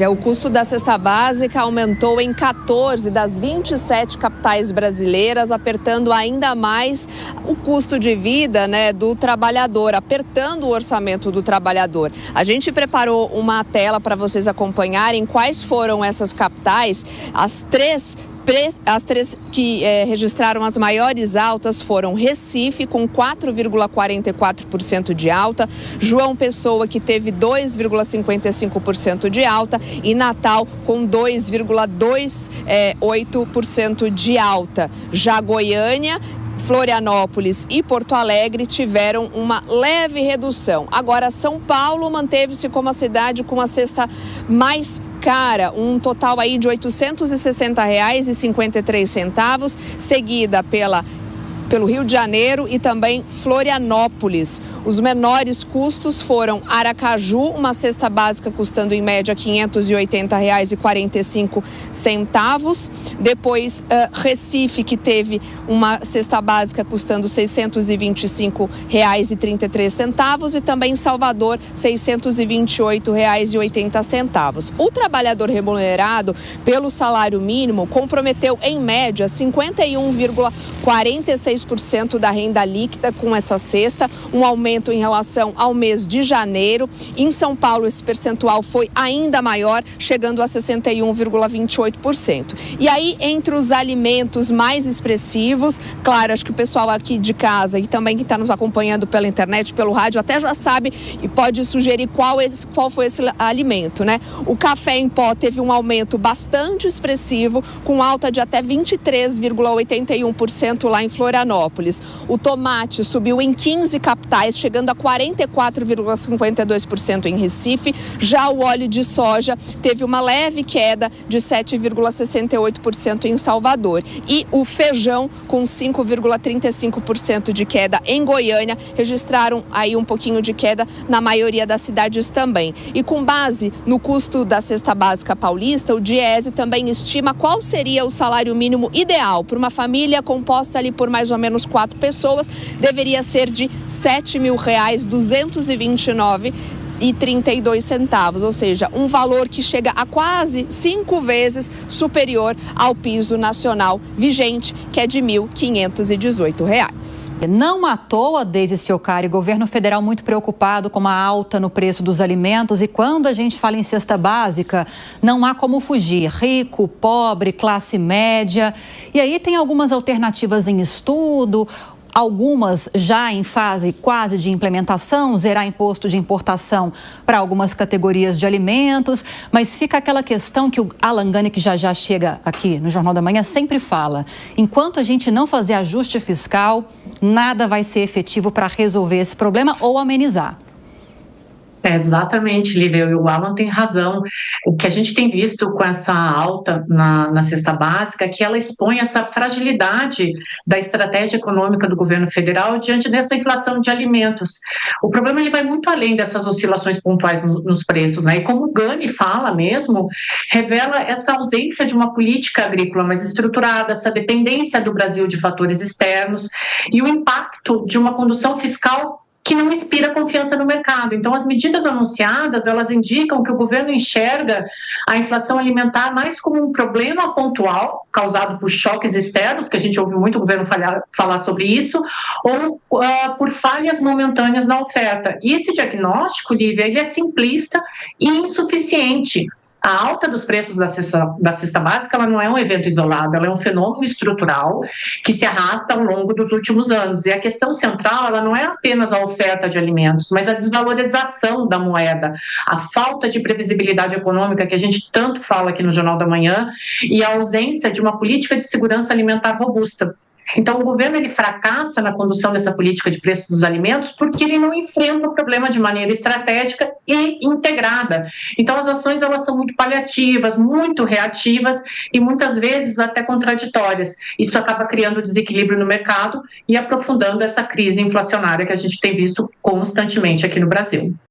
Lívia, o custo da cesta básica aumentou em 14 das 27 capitais brasileiras, apertando ainda mais o custo de vida, do trabalhador, apertando o orçamento do trabalhador. A gente preparou uma tela para vocês acompanharem quais foram essas capitais. As três que registraram as maiores altas foram Recife, com 4,44% de alta, João Pessoa, que teve 2,55% de alta, e Natal, com 2,28% de alta. Já Goiânia, Florianópolis e Porto Alegre tiveram uma leve redução. Agora, São Paulo manteve-se como a cidade com a cesta mais cara, um total aí de R$ 860,53, seguida pelo Rio de Janeiro e também Florianópolis. Os menores custos foram Aracaju, uma cesta básica custando em média R$ 580,45. Depois Recife, que teve uma cesta básica custando R$ 625,33, e também Salvador, R$ 628,80. O trabalhador remunerado pelo salário mínimo comprometeu em média 51,46% da renda líquida com essa cesta, um aumento em relação ao mês de janeiro. Em São Paulo, esse percentual foi ainda maior, chegando a 61,28%. E aí, entre os alimentos mais expressivos, claro, acho que o pessoal aqui de casa e também que está nos acompanhando pela internet, pelo rádio, até já sabe e pode sugerir qual foi esse alimento, O café em pó teve um aumento bastante expressivo, com alta de até 23,81% lá em Florianópolis. O tomate subiu em 15 capitais, chegando a 44,52% em Recife. Já o óleo de soja teve uma leve queda de 7,68% em Salvador. E o feijão, com 5,35% de queda em Goiânia, registraram aí um pouquinho de queda na maioria das cidades também. E com base no custo da cesta básica paulista, o Diese também estima qual seria o salário mínimo ideal para uma família composta ali por mais ou menos 4 pessoas. Deveria ser de R$ 7.229,32, ou seja, um valor que chega a quase 5 vezes superior ao piso nacional vigente, que é de R$ 1.518. Não à toa, Deise Ciocari, o governo federal muito preocupado com a alta no preço dos alimentos, e quando a gente fala em cesta básica, não há como fugir. Rico, pobre, classe média. E aí tem algumas alternativas em estudo, algumas já em fase quase de implementação, zerar imposto de importação para algumas categorias de alimentos, mas fica aquela questão que o Alan Gani, que já chega aqui no Jornal da Manhã, sempre fala: enquanto a gente não fazer ajuste fiscal, nada vai ser efetivo para resolver esse problema ou amenizar. Exatamente, Lívia, e o Alan tem razão. O que a gente tem visto com essa alta na cesta básica é que ela expõe essa fragilidade da estratégia econômica do governo federal diante dessa inflação de alimentos. O problema ele vai muito além dessas oscilações pontuais nos preços, E como o Gani fala mesmo, revela essa ausência de uma política agrícola mais estruturada, essa dependência do Brasil de fatores externos e o impacto de uma condução fiscal que não inspira confiança no mercado. Então, as medidas anunciadas, elas indicam que o governo enxerga a inflação alimentar mais como um problema pontual, causado por choques externos, que a gente ouve muito o governo falar sobre isso, ou por falhas momentâneas na oferta. E esse diagnóstico, Lívia, ele é simplista e insuficiente. A alta dos preços da cesta básica, ela não é um evento isolado, ela é um fenômeno estrutural que se arrasta ao longo dos últimos anos. E a questão central, ela não é apenas a oferta de alimentos, mas a desvalorização da moeda, a falta de previsibilidade econômica que a gente tanto fala aqui no Jornal da Manhã e a ausência de uma política de segurança alimentar robusta. Então, o governo ele fracassa na condução dessa política de preço dos alimentos porque ele não enfrenta o problema de maneira estratégica e integrada. Então, as ações elas são muito paliativas, muito reativas e muitas vezes até contraditórias. Isso acaba criando desequilíbrio no mercado e aprofundando essa crise inflacionária que a gente tem visto constantemente aqui no Brasil.